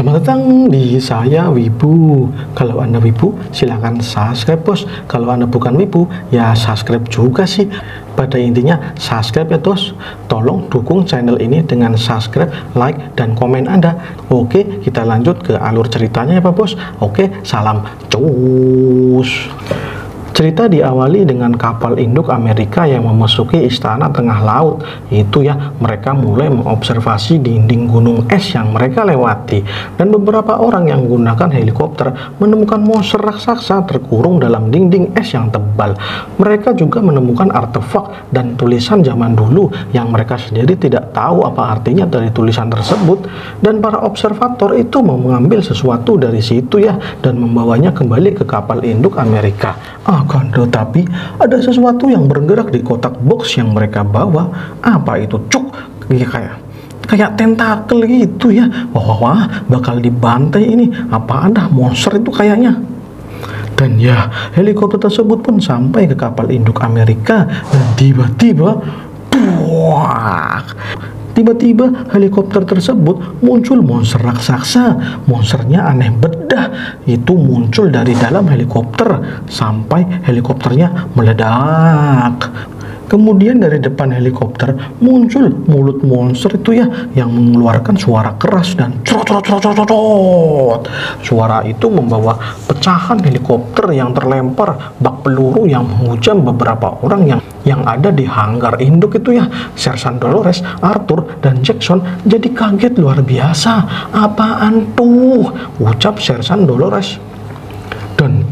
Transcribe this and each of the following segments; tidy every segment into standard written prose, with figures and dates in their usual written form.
Selamat datang di Saya Wibu. Kalau Anda Wibu, silahkan subscribe bos. Kalau Anda bukan Wibu, ya subscribe juga sih. Pada intinya subscribe ya bos. Tolong dukung channel ini dengan subscribe, like, dan komen Anda. Oke, kita lanjut ke alur ceritanya ya Pak Bos. Oke, salam cus. Cerita diawali dengan kapal induk Amerika yang memasuki istana tengah laut. Itu ya, mereka mulai mengobservasi dinding gunung es yang mereka lewati. Dan beberapa orang yang menggunakan helikopter menemukan monster raksasa terkurung dalam dinding es yang tebal. Mereka juga menemukan artefak dan tulisan zaman dulu yang mereka sendiri tidak tahu apa artinya dari tulisan tersebut. Dan para observator itu mau mengambil sesuatu dari situ ya, dan membawanya kembali ke kapal induk Amerika. Akan tetapi ada sesuatu yang bergerak di kotak box yang mereka bawa. Apa itu? Cuk, kayak tentakel gitu ya. Wah, bakal dibantai ini. Apa ada monster itu kayaknya? Dan ya, helikopter tersebut pun sampai ke kapal induk Amerika dan tiba-tiba tiba-tiba helikopter tersebut muncul monster raksasa. Monsternya aneh bedah. Itu muncul dari dalam helikopter sampai helikopternya meledak. Kemudian dari depan helikopter muncul mulut monster itu ya, yang mengeluarkan suara keras dan crot. Suara itu membawa pecahan helikopter yang terlempar bak peluru yang menghujam beberapa orang yang ada di hanggar induk itu ya. Sersan Dolores, Arthur, dan Jackson jadi kaget luar biasa. Apaan tuh? Ucap Sersan Dolores. Dan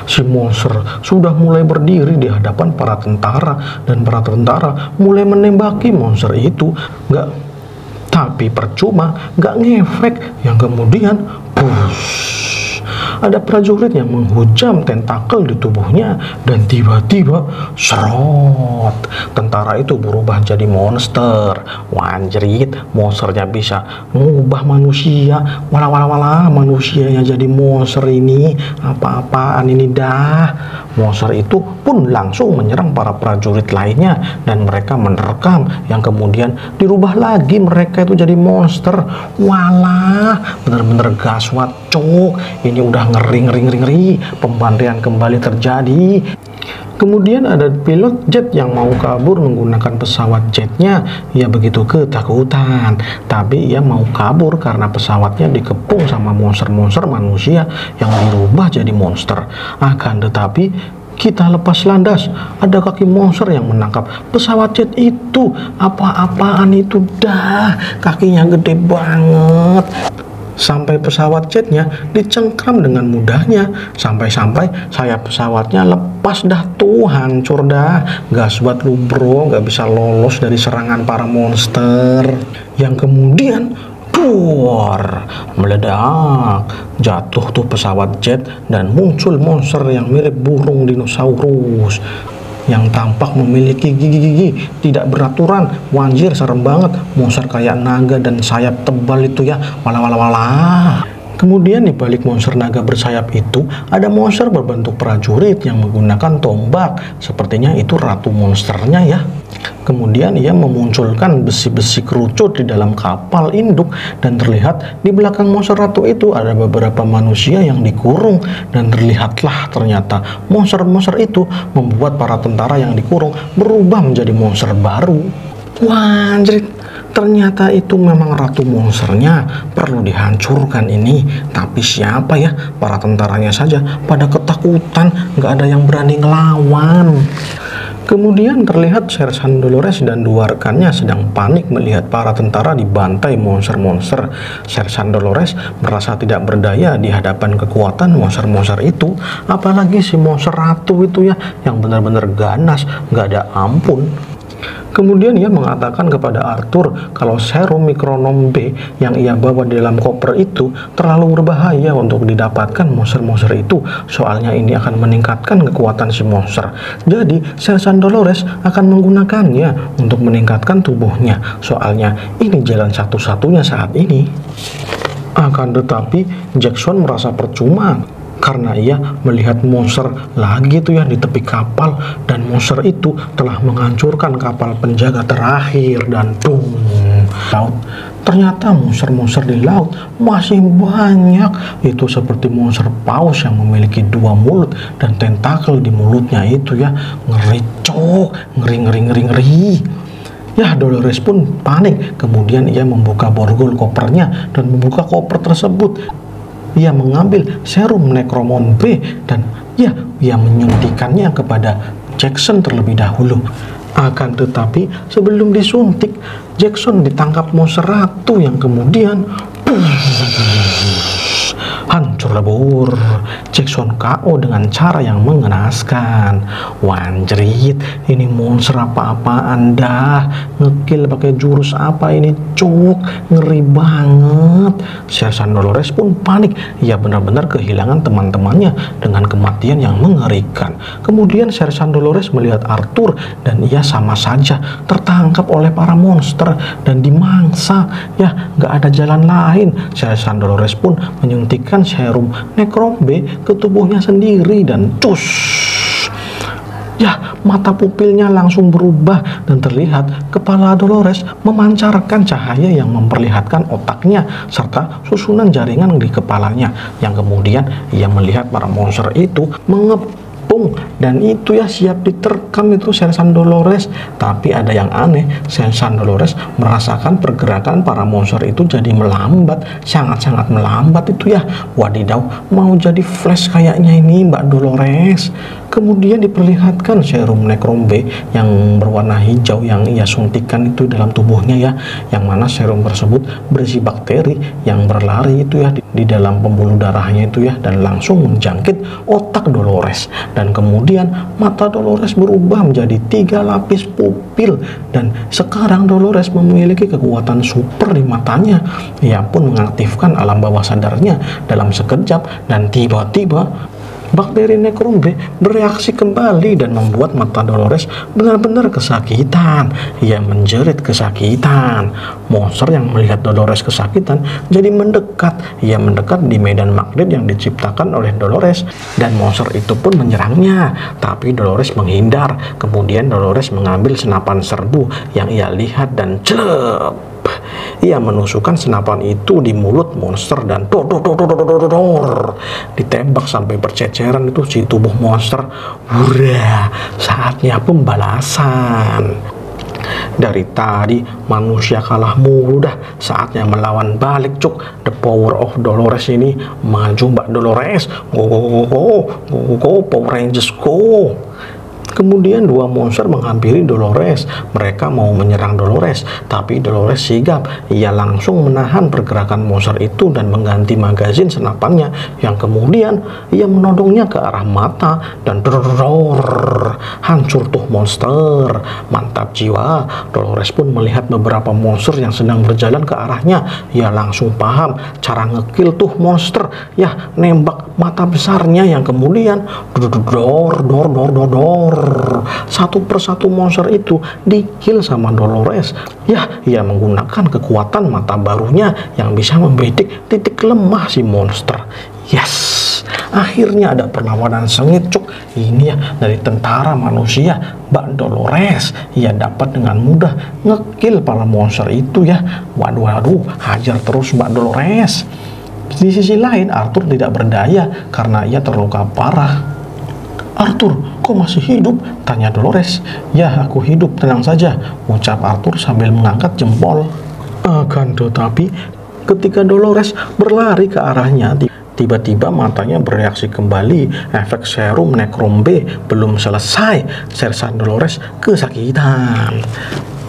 si monster sudah mulai berdiri di hadapan para tentara, dan para tentara mulai menembaki monster itu. Tapi percuma, nggak ngefek. Yang kemudian ada prajurit yang menghujam tentakel di tubuhnya, dan tiba-tiba serot, tentara itu berubah jadi monster. Wanjrit, monsternya bisa mengubah manusia. Walah, manusianya jadi monster ini. Apa-apaan ini dah. Monster itu pun langsung menyerang para prajurit lainnya, dan mereka menerkam, yang kemudian dirubah lagi mereka itu jadi monster. Walah, bener-bener gaswat cuk. Ini udah ngeri. Pembantaian kembali terjadi. Kemudian ada pilot jet yang mau kabur menggunakan pesawat jetnya. Ia begitu ketakutan, tapi ia mau kabur karena pesawatnya dikepung sama monster-monster manusia yang dirubah jadi monster. Akan tetapi kita lepas landas, ada kaki monster yang menangkap pesawat jet itu. Apa-apaan itu dah, kakinya gede banget. Sampai pesawat jetnya dicengkram dengan mudahnya, sampai-sampai sayap pesawatnya lepas dah tuh, hancur dah. Gaswat lu bro, gak bisa lolos dari serangan para monster. Yang kemudian meledak, jatuh tuh pesawat jet, dan muncul monster yang mirip burung dinosaurus yang tampak memiliki gigi-gigi tidak beraturan. Wanjir, serem banget. Monster kayak naga dan sayap tebal itu ya. Walah. Kemudian di balik monster naga bersayap itu ada monster berbentuk prajurit yang menggunakan tombak. Sepertinya itu ratu monsternya ya. Kemudian ia memunculkan besi-besi kerucut di dalam kapal induk, dan terlihat di belakang monster ratu itu ada beberapa manusia yang dikurung, dan terlihatlah ternyata monster-monster itu membuat para tentara yang dikurung berubah menjadi monster baru. Wah, anjrit. Ternyata itu memang ratu monsternya, perlu dihancurkan ini. Tapi siapa ya? Para tentaranya saja pada ketakutan, nggak ada yang berani ngelawan. Kemudian terlihat Sersan Dolores dan dua rekannya sedang panik melihat para tentara dibantai monster-monster. Sersan Dolores merasa tidak berdaya di hadapan kekuatan monster-monster itu. Apalagi si monster ratu itu ya, yang benar-benar ganas, nggak ada ampun. Kemudian ia mengatakan kepada Arthur kalau serum mikronom B yang ia bawa di dalam koper itu terlalu berbahaya untuk didapatkan monster-monster itu. Soalnya ini akan meningkatkan kekuatan si monster. Jadi Sersan Dolores akan menggunakannya untuk meningkatkan tubuhnya. Soalnya ini jalan satu-satunya saat ini. Akan tetapi Jackson merasa percuma, karena ia melihat monster lagi tuh ya di tepi kapal, dan monster itu telah menghancurkan kapal penjaga terakhir, dan laut. Ternyata monster-monster di laut masih banyak. Itu seperti monster paus yang memiliki 2 mulut dan tentakel di mulutnya itu ya. Ngeri cok, ngeri. Ya, Dolores pun panik. Kemudian ia membuka borgol kopernya dan membuka koper tersebut. Ia mengambil serum Necromon B dan ia menyuntikannya kepada Jackson terlebih dahulu. Akan tetapi sebelum disuntik, Jackson ditangkap monster ratu yang kemudian hancur lebur. Jackson KO dengan cara yang mengenaskan. Wanjrit, ini monster apa-apaan dah? Ngekill pakai jurus apa ini, cuk? Ngeri banget. Sersan Dolores pun panik. Ia benar-benar kehilangan teman-temannya dengan kematian yang mengerikan. Kemudian Sersan Dolores melihat Arthur dan ia sama saja tertangkap oleh para monster dan dimangsa. Ya, nggak ada jalan lain. Sersan Dolores pun menyuntikkan serum Necrom B ke tubuhnya sendiri dan cus. Ya, mata pupilnya langsung berubah dan terlihat kepala Dolores memancarkan cahaya yang memperlihatkan otaknya serta susunan jaringan di kepalanya, yang kemudian ia melihat para monster itu mengepung dan itu ya siap diterkam itu Sersan Dolores. Tapi ada yang aneh, Sersan Dolores merasakan pergerakan para monster itu jadi melambat, sangat-sangat melambat itu ya. Wadidaw, mau jadi flash kayaknya ini Mbak Dolores. Kemudian diperlihatkan serum Necrom B yang berwarna hijau yang ia suntikan itu dalam tubuhnya ya, yang mana serum tersebut berisi bakteri yang berlari itu ya di dalam pembuluh darahnya itu ya, dan langsung menjangkit otak Dolores. Dan kemudian mata Dolores berubah menjadi 3 lapis pupil dan sekarang Dolores memiliki kekuatan super di matanya. Ia pun mengaktifkan alam bawah sadarnya dalam sekejap dan tiba-tiba bakteri Necrom B bereaksi kembali dan membuat mata Dolores benar-benar kesakitan. Ia menjerit kesakitan. Monster yang melihat Dolores kesakitan jadi mendekat. Ia mendekat di medan magnet yang diciptakan oleh Dolores dan monster itu pun menyerangnya. Tapi Dolores menghindar. Kemudian Dolores mengambil senapan serbu yang ia lihat dan celep. Ia menusukkan senapan itu di mulut monster dan ditembak sampai berceceran itu si tubuh monster. Hurra, saatnya pembalasan. Dari tadi manusia kalah mulu dah, saatnya melawan balik cuk. The power of Dolores ini. Maju Mbak Dolores, go Power Rangers go. Kemudian 2 monster menghampiri Dolores. Mereka mau menyerang Dolores, tapi Dolores sigap. Ia langsung menahan pergerakan monster itu dan mengganti magazin senapannya, yang kemudian ia menodongnya ke arah mata dan hancur tuh monster. Mantap jiwa. Dolores pun melihat beberapa monster yang sedang berjalan ke arahnya. Ia langsung paham cara ngekill tuh monster. Ya, nembak mata besarnya yang kemudian satu persatu monster itu di-kill sama Dolores. Ya, ia menggunakan kekuatan mata barunya yang bisa membidik titik lemah si monster. Yes, akhirnya ada perlawanan sengit cuk. Ini ya dari tentara manusia Mbak Dolores. Ia dapat dengan mudah ngekill para monster itu ya. Waduh, hajar terus Mbak Dolores. Di sisi lain Arthur tidak berdaya karena ia terluka parah. Arthur, kok masih hidup? Tanya Dolores. Ya, aku hidup, tenang saja, ucap Arthur sambil mengangkat jempol. Akan tetapi, ketika Dolores berlari ke arahnya, tiba-tiba matanya bereaksi kembali. Efek serum Necrom B belum selesai. Sersan Dolores kesakitan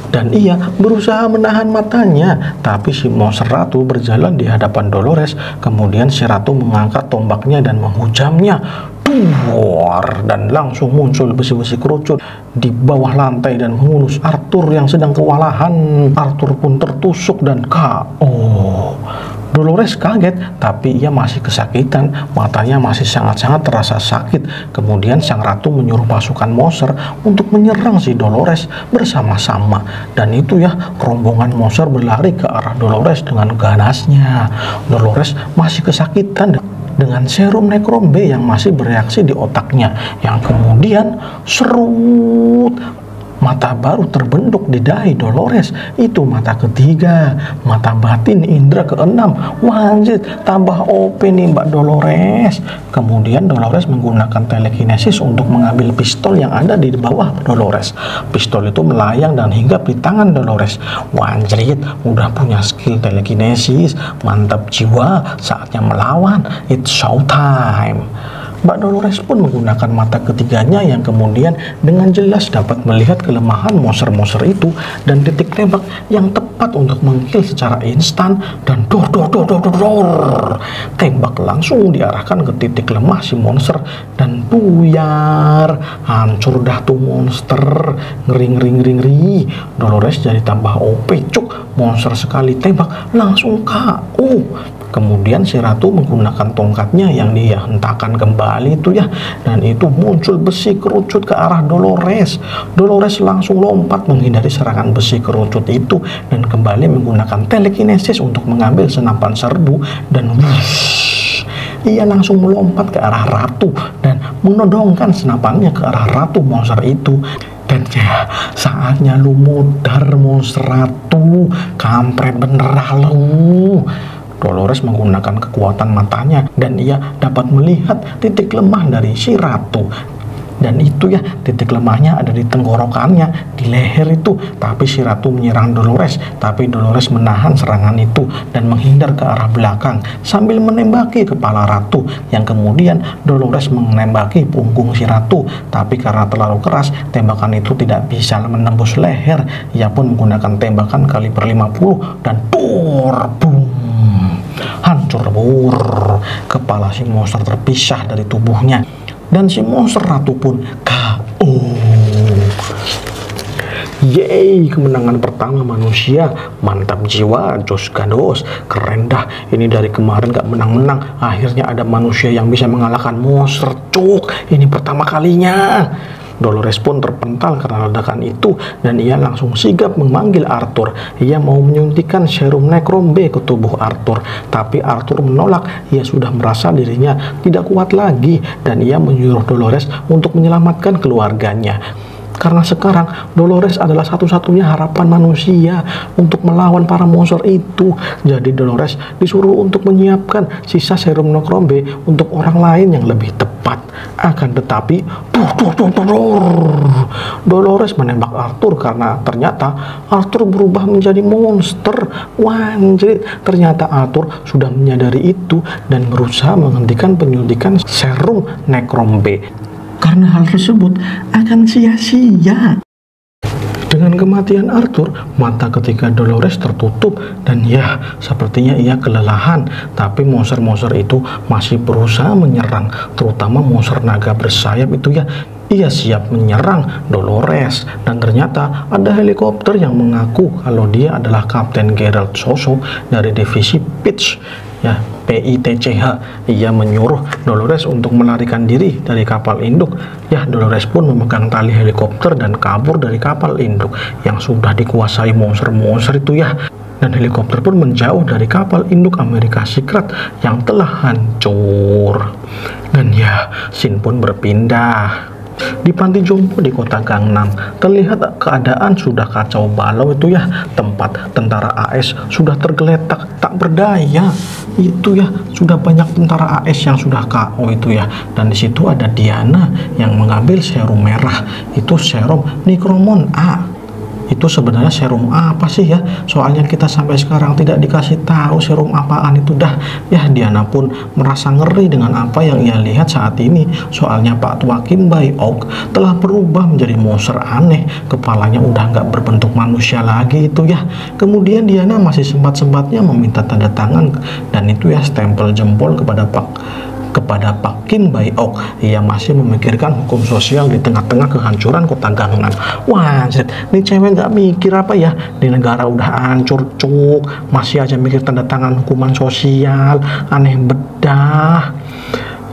dan ia berusaha menahan matanya, tapi si monster ratu berjalan di hadapan Dolores. Kemudian si ratu mengangkat tombaknya dan menghujamnya. Dan langsung muncul besi-besi kerucut di bawah lantai dan menghunus Arthur yang sedang kewalahan. Arthur pun tertusuk dan KO. Dolores kaget, tapi ia masih kesakitan. Matanya masih sangat-sangat terasa sakit. Kemudian sang ratu menyuruh pasukan monster untuk menyerang si Dolores bersama-sama. Dan itu ya, rombongan monster berlari ke arah Dolores dengan ganasnya. Dolores masih kesakitan dengan serum Necrom B yang masih bereaksi di otaknya, yang kemudian serut Mata baru terbentuk di dahi Dolores. Itu mata ketiga, mata batin indera keenam. Wajib tambah OP nih Mbak Dolores. Kemudian Dolores menggunakan telekinesis untuk mengambil pistol yang ada di bawah Dolores. Pistol itu melayang dan hinggap di tangan Dolores. Wajib udah punya skill telekinesis, mantap jiwa, saatnya melawan. It's showtime. Mbak Dolores pun menggunakan mata ketiganya yang kemudian dengan jelas dapat melihat kelemahan monster-monster itu dan titik tembak yang tepat untuk mengkill secara instan dan dor. Tembak langsung diarahkan ke titik lemah si monster dan buyar. Hancur dah tuh monster. Ngeri. Dolores jadi tambah OP cuk. Monster sekali tembak langsung KO. Kemudian si ratu menggunakan tongkatnya yang dia hentakkan kembali itu ya, dan itu muncul besi kerucut ke arah Dolores. Dolores langsung lompat menghindari serangan besi kerucut itu dan kembali menggunakan telekinesis untuk mengambil senapan serbu dan wush, ia langsung melompat ke arah ratu dan menodongkan senapannya ke arah ratu monster itu. Dan ya, saatnya lu modar monster ratu, kampret bener lu. Dolores menggunakan kekuatan matanya dan ia dapat melihat titik lemah dari si ratu. Dan itu ya, titik lemahnya ada di tenggorokannya, di leher itu. Tapi si ratu menyerang Dolores, tapi Dolores menahan serangan itu dan menghindar ke arah belakang sambil menembaki kepala ratu, yang kemudian Dolores menembaki punggung si ratu. Tapi karena terlalu keras, tembakan itu tidak bisa menembus leher. Ia pun menggunakan tembakan kaliber 50 dan boom, hancur bur. Kepala si monster terpisah dari tubuhnya dan si monster ratu pun KO. Yeay, kemenangan pertama manusia. Mantap jiwa, jos gados. Keren dah, ini dari kemarin gak menang-menang, akhirnya ada manusia yang bisa mengalahkan monster cuk. Ini pertama kalinya. Dolores pun terpental karena ledakan itu dan ia langsung sigap memanggil Arthur. Ia mau menyuntikkan serum Necrom B ke tubuh Arthur, tapi Arthur menolak. Ia sudah merasa dirinya tidak kuat lagi dan ia menyuruh Dolores untuk menyelamatkan keluarganya. Karena sekarang Dolores adalah satu-satunya harapan manusia untuk melawan para monster itu. Jadi Dolores disuruh untuk menyiapkan sisa serum Necrom B untuk orang lain yang lebih tepat. Akan tetapi Dolores menembak Arthur karena ternyata Arthur berubah menjadi monster. Wanjrit, ternyata Arthur sudah menyadari itu dan berusaha menghentikan penyuntikan serum Necrom B. Karena hal tersebut akan sia-sia. Dengan kematian Arthur, mata ketiga Dolores tertutup dan ya, sepertinya ia kelelahan. Tapi monster-monster itu masih berusaha menyerang, terutama monster naga bersayap itu ya. Ia siap menyerang Dolores dan ternyata ada helikopter yang mengaku kalau dia adalah Kapten Geralt Soso dari divisi Pitch ya, PITCH. Ia menyuruh Dolores untuk melarikan diri dari kapal induk. Ya, Dolores pun memegang tali helikopter dan kabur dari kapal induk yang sudah dikuasai monster-monster itu ya. Dan helikopter pun menjauh dari kapal induk Amerika Secret yang telah hancur. Dan ya, scene pun berpindah. Di panti jompo di kota Gangnam, terlihat keadaan sudah kacau balau itu ya. Tempat tentara AS sudah tergeletak tak berdaya. Itu ya, sudah banyak tentara AS yang sudah KO itu ya. Dan di situ ada Diana yang mengambil serum merah. Itu serum Necromon A. Itu sebenarnya serum apa sih ya? Soalnya kita sampai sekarang tidak dikasih tahu serum apaan itu dah. Ya, Diana pun merasa ngeri dengan apa yang ia lihat saat ini. Soalnya Pak Tua Kim Bai Ok telah berubah menjadi monster aneh. Kepalanya udah nggak berbentuk manusia lagi itu ya. Kemudian Diana masih sempat-sempatnya meminta tanda tangan dan itu ya, stempel jempol kepada Pak Kim Bai Ok. Ia masih memikirkan hukum sosial di tengah-tengah kehancuran kota Gangnam. Wah, ini cewek nggak mikir apa ya? Di negara udah hancur cuk, masih aja mikir tanda tangan hukuman sosial. Aneh bedah.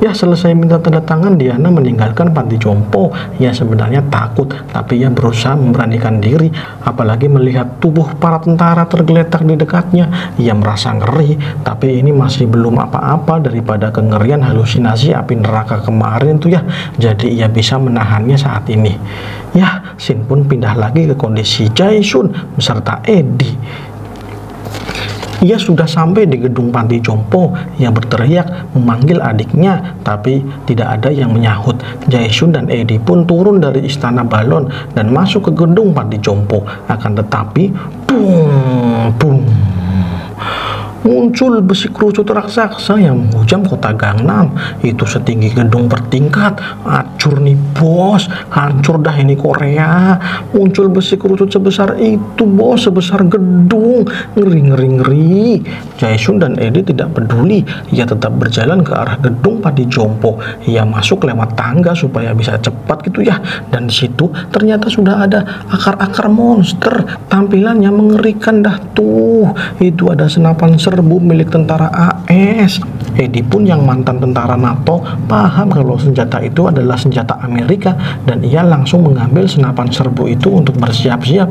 Ya, selesai minta tanda tangan, Diana meninggalkan panti jompo. Ya, sebenarnya takut, tapi ia berusaha memberanikan diri. Apalagi melihat tubuh para tentara tergeletak di dekatnya. Ia merasa ngeri, tapi ini masih belum apa-apa daripada kengerian halusinasi api neraka kemarin tuh ya. Jadi ia bisa menahannya saat ini. Ya, Shin pun pindah lagi ke kondisi Jae-sun beserta Eddie. Ia sudah sampai di gedung panti jompo. Ia berteriak memanggil adiknya, tapi tidak ada yang menyahut. Jae-sun dan Eddie pun turun dari istana balon dan masuk ke gedung panti jompo. Akan tetapi, boom, muncul besi kerucut raksasa yang menghujam kota Gangnam. Itu setinggi gedung bertingkat. Hancur nih bos, hancur dah ini Korea. Muncul besi kerucut sebesar itu bos, sebesar gedung. Ngeri. Jae-sun dan Eddie tidak peduli. Ia tetap berjalan ke arah gedung panti jompo. Ia masuk lewat tangga supaya bisa cepat gitu ya. Dan di situ ternyata sudah ada akar-akar monster. Tampilannya mengerikan dah tuh. Itu ada senapan serbu milik tentara AS. Eddie pun yang mantan tentara NATO paham kalau senjata itu adalah senjata Amerika, dan ia langsung mengambil senapan serbu itu untuk bersiap-siap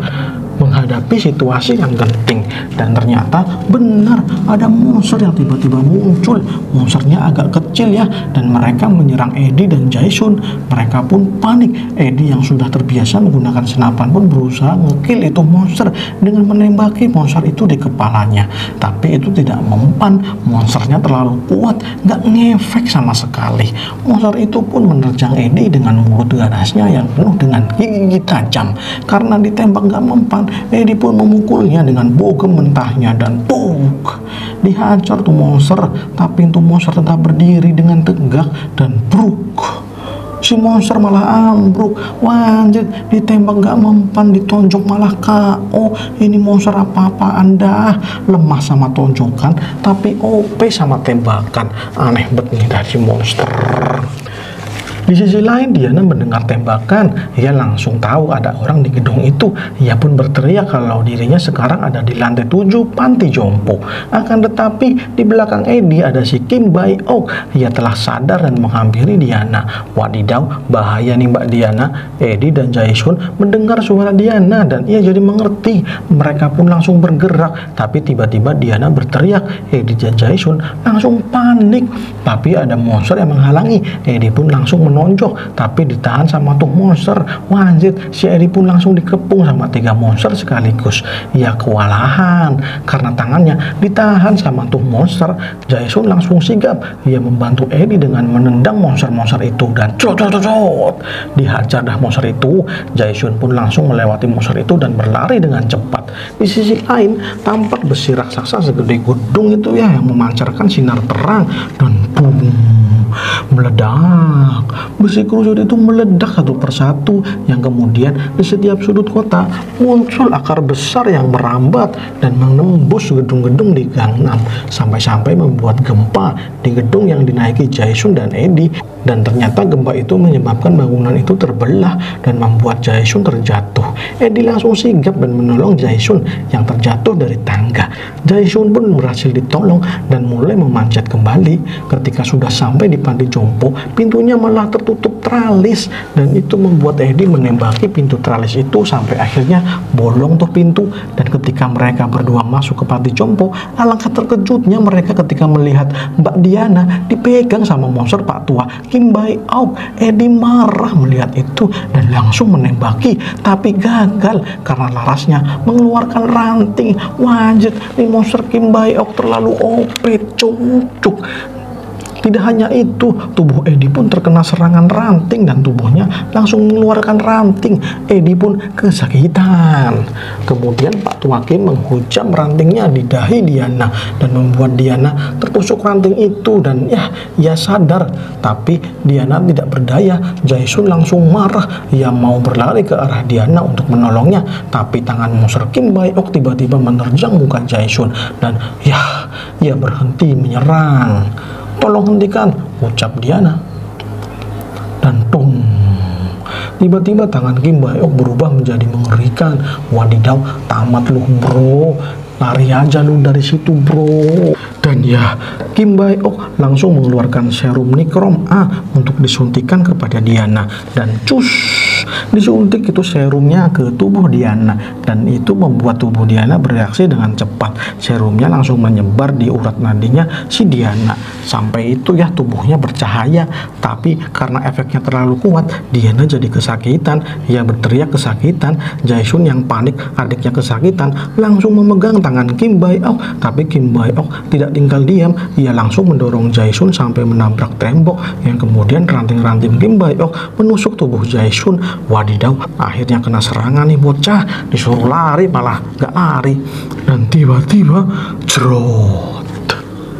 menghadapi situasi yang genting. Dan ternyata benar ada monster yang tiba-tiba muncul. Monsternya agak kecil ya, dan mereka menyerang Eddie dan Jae-sun. Mereka pun panik. Eddie yang sudah terbiasa menggunakan senapan pun berusaha ngekill itu monster dengan menembaki monster itu di kepalanya. Tapi itu tidak mempan. Monsternya terlalu kuat, nggak ngefek sama sekali. Monster itu pun menerjang Eddie dengan mulut ganasnya yang penuh dengan gigi tajam. Karena ditembak nggak mempan, Eddie pun memukulnya dengan bogem mentahnya dan puk, dihajar tuh monster. Tapi itu monster tetap berdiri dengan tegak dan bruk. Si monster malah ambruk. Wah, anjir, ditembak gak mempan, ditonjok malah KO. Ini monster apa-apaan dah. Lemah sama tonjokan, tapi OP sama tembakan. Aneh banget nih dari monster. Di sisi lain, Diana mendengar tembakan. Ia langsung tahu ada orang di gedung itu. Ia pun berteriak kalau dirinya sekarang ada di lantai 7 panti jompo. Akan tetapi di belakang Eddie ada si Kim Bae-ok. Ia telah sadar dan menghampiri Diana. Wadidaw, bahaya nih Mbak Diana. Eddie dan Jae-sun mendengar suara Diana dan ia jadi mengerti. Mereka pun langsung bergerak. Tapi tiba-tiba Diana berteriak. Eddie dan Jae-sun langsung panik. Tapi ada monster yang menghalangi. Eddie pun langsung menonjok, tapi ditahan sama tuh monster. Wajib, si Eddie pun langsung dikepung sama 3 monster sekaligus. Ia kewalahan karena tangannya ditahan sama tuh monster. Jae-sun langsung sigap. Ia membantu Eddie dengan menendang monster-monster itu dan cot, dihajar dah monster itu. Jae-sun pun langsung melewati monster itu dan berlari dengan cepat. Di sisi lain, tampak besi raksasa segede gedung itu ya yang memancarkan sinar terang dan boom, meledak. Besi kerucut itu meledak satu persatu, yang kemudian di setiap sudut kota muncul akar besar yang merambat dan menembus gedung-gedung di Gangnam, sampai-sampai membuat gempa di gedung yang dinaiki Jae-sun dan Eddie. Dan ternyata gempa itu menyebabkan bangunan itu terbelah dan membuat Jae-sun terjatuh. Eddie langsung sigap dan menolong Jae-sun yang terjatuh dari tangga. Jae-sun pun berhasil ditolong dan mulai memanjat kembali. Ketika sudah sampai di panti jompo, pintunya malah tertutup tralis, dan itu membuat Eddie menembaki pintu tralis itu sampai akhirnya bolong tuh pintu. Dan ketika mereka berdua masuk ke panti jompo, alangkah terkejutnya mereka ketika melihat Mbak Diana dipegang sama monster Pak Tua Kim Bae-ok. Eddie marah melihat itu dan langsung menembaki, tapi gagal karena larasnya mengeluarkan ranting. Wajib, ini monster Kim Bae-ok terlalu OP, cucuk. Tidak hanya itu, tubuh Eddie pun terkena serangan ranting dan tubuhnya langsung mengeluarkan ranting. Eddie pun kesakitan. Kemudian Pak Tua Kim menghujam rantingnya di dahi Diana dan membuat Diana tertusuk ranting itu, dan ya, ia sadar. Tapi Diana tidak berdaya. Jae-sun langsung marah. Ia mau berlari ke arah Diana untuk menolongnya, tapi tangan monster Kim Bae-ok tiba-tiba menerjang muka Jae-sun dan ya, ia berhenti menyerang. Tolong hentikan, ucap Diana. Dan tung, tiba-tiba tangan Kim Bae-ok berubah menjadi mengerikan. Wadidaw, tamat lu bro, lari aja lu dari situ bro. Dan ya, Kim Bae-ok langsung mengeluarkan serum Nikrom A untuk disuntikan kepada Diana. Dan cus, disuntik itu serumnya ke tubuh Diana. Dan itu membuat tubuh Diana bereaksi dengan cepat. Serumnya langsung menyebar di urat nadinya si Diana. Sampai itu ya tubuhnya bercahaya. Tapi karena efeknya terlalu kuat, Diana jadi kesakitan. Ia berteriak kesakitan. Jaesun yang panik adiknya kesakitan langsung memegang tangan Kim Bae-ok. Tapi Kim Bae-ok tidak tinggal diam, ia langsung mendorong Jaesun sampai menabrak tembok, yang kemudian ranting-ranting Kim Bae-ok menusuk tubuh Jaesun. Wadidaw, akhirnya kena serangan nih bocah, disuruh lari malah gak lari. Dan tiba-tiba cerot,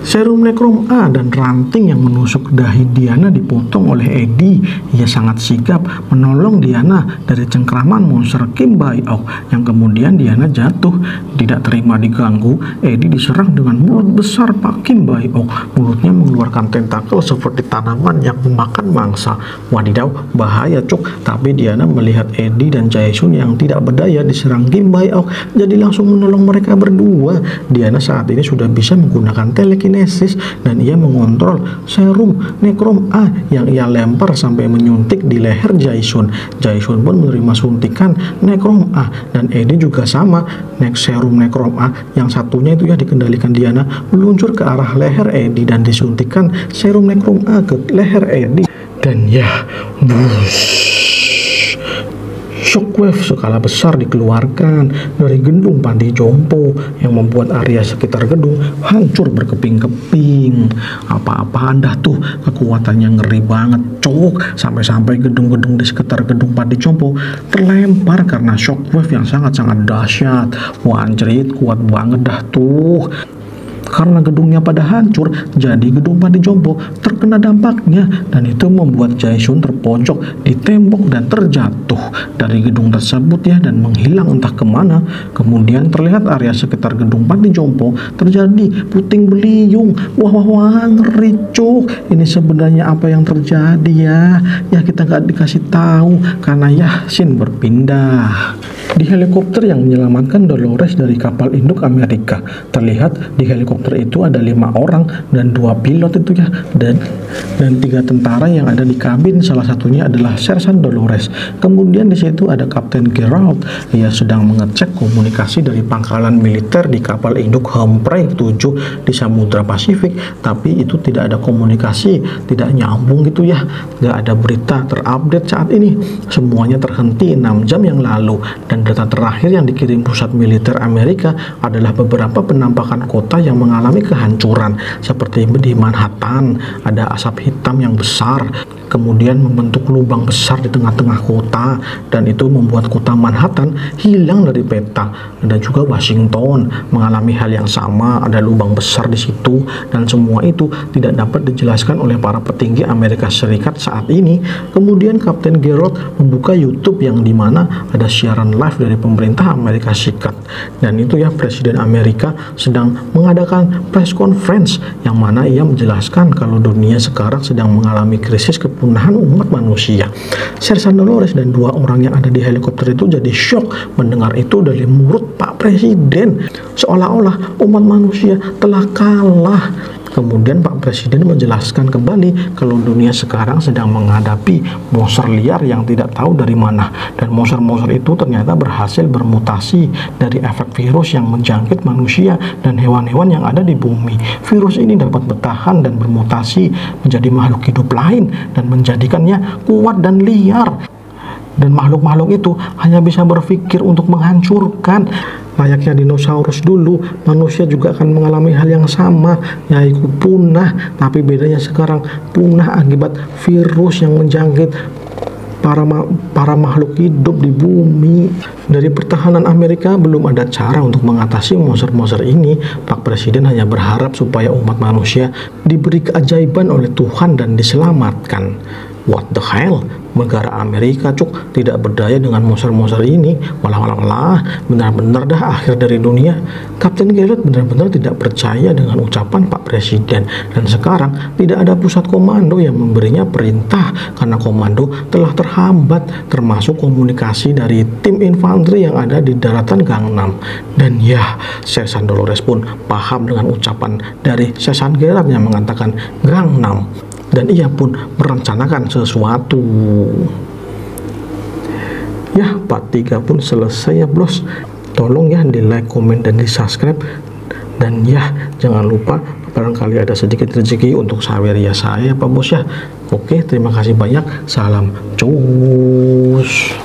serum Nekrom A dan ranting yang menusuk dahi Diana dipotong oleh Eddie. Ia sangat sigap menolong Diana dari cengkraman monster Kim Bae-ok, yang kemudian Diana jatuh. Tidak terima diganggu, Eddie diserang dengan mulut besar Pak Kim Bae-ok. Mulutnya mengeluarkan tentakel seperti tanaman yang memakan mangsa. Wadidaw, bahaya cuk. Tapi Diana melihat Eddie dan Jaesun yang tidak berdaya diserang Kim Bae-ok, jadi langsung menolong mereka berdua. Diana saat ini sudah bisa menggunakan telekinesis dan ia mengontrol serum Nekrom A yang ia lempar sampai menyuntik di leher Jaesun. Jaesun pun menerima suntikan Nekrom A dan Eddie juga sama. Serum Nekrom A yang satunya itu ya dikendalikan Diana meluncur ke arah leher Eddie dan disuntikan serum Nekrom A ke leher Eddie. Dan ya, bus, shockwave skala besar dikeluarkan dari gedung Panti Jompo yang membuat area sekitar gedung hancur berkeping-keping. Apa-apaan dah tuh, kekuatannya ngeri banget cok, sampai-sampai gedung-gedung di sekitar gedung Panti Jompo terlempar karena shockwave yang sangat-sangat dahsyat. Wah anjrit, kuat banget dah tuh. Karena gedungnya pada hancur, jadi gedung Panti Jompo terkena dampaknya, dan itu membuat Jaesun terpojok di tembok dan terjatuh dari gedung tersebut ya, dan menghilang entah kemana. Kemudian terlihat area sekitar gedung Panti Jompo terjadi puting beliung. Wah ngeri cuk. Ini sebenarnya apa yang terjadi ya? Ya kita nggak dikasih tahu karena Yassin berpindah. Di helikopter yang menyelamatkan Dolores dari kapal induk Amerika, terlihat di helikopter itu ada 5 orang dan 2 pilot itu ya, dan 3 tentara yang ada di kabin. Salah satunya adalah Sersan Dolores. Kemudian di situ ada Kapten Geralt. Ia sedang mengecek komunikasi dari pangkalan militer di kapal induk Humphrey 7 di Samudra Pasifik, tapi itu tidak ada komunikasi, tidak nyambung gitu ya. Nggak ada berita terupdate saat ini. Semuanya terhenti 6 jam yang lalu. Dan data terakhir yang dikirim pusat militer Amerika adalah beberapa penampakan kota yang mengalami kehancuran. Seperti di Manhattan, ada asap hitam yang besar, kemudian membentuk lubang besar di tengah-tengah kota, dan itu membuat kota Manhattan hilang dari peta. Dan juga Washington mengalami hal yang sama, ada lubang besar di situ, dan semua itu tidak dapat dijelaskan oleh para petinggi Amerika Serikat saat ini. Kemudian Kapten Geralt membuka YouTube yang dimana ada siaran live dari pemerintah Amerika Serikat, dan itu ya Presiden Amerika sedang mengadakan press conference yang mana ia menjelaskan kalau dunia sekarang sedang mengalami krisis kepunahan umat manusia. Sersan Dolores dan 2 orang yang ada di helikopter itu jadi shock mendengar itu dari mulut Pak Presiden, seolah-olah umat manusia telah kalah. Kemudian Pak Presiden menjelaskan kembali kalau dunia sekarang sedang menghadapi monster liar yang tidak tahu dari mana, dan monster-monster itu ternyata berhasil bermutasi dari efek virus yang menjangkit manusia dan hewan-hewan yang ada di bumi. Virus ini dapat bertahan dan bermutasi menjadi makhluk hidup lain dan menjadikannya kuat dan liar. Dan makhluk-makhluk itu hanya bisa berpikir untuk menghancurkan. Layaknya dinosaurus dulu, manusia juga akan mengalami hal yang sama, yaitu punah. Tapi bedanya sekarang punah akibat virus yang menjangkit para makhluk hidup di bumi. Dari pertahanan Amerika belum ada cara untuk mengatasi monster-monster ini. Pak Presiden hanya berharap supaya umat manusia diberi keajaiban oleh Tuhan dan diselamatkan. What the hell? negara Amerika cuk tidak berdaya dengan monster-monster ini. Walah, benar-benar dah akhir dari dunia. Kapten Garrett benar-benar tidak percaya dengan ucapan Pak Presiden, dan sekarang tidak ada pusat komando yang memberinya perintah karena komando telah terhambat, termasuk komunikasi dari tim infanteri yang ada di daratan Gangnam. Dan ya, Sersan Dolores pun paham dengan ucapan dari Sersan Gerard yang mengatakan Gangnam, dan ia pun merencanakan sesuatu. Ya, part 3 pun selesai ya bros. Tolong ya di like, komen, dan di subscribe. Dan ya jangan lupa barangkali ada sedikit rezeki untuk saweria saya Pak Bos ya. Oke, terima kasih banyak. Salam cus.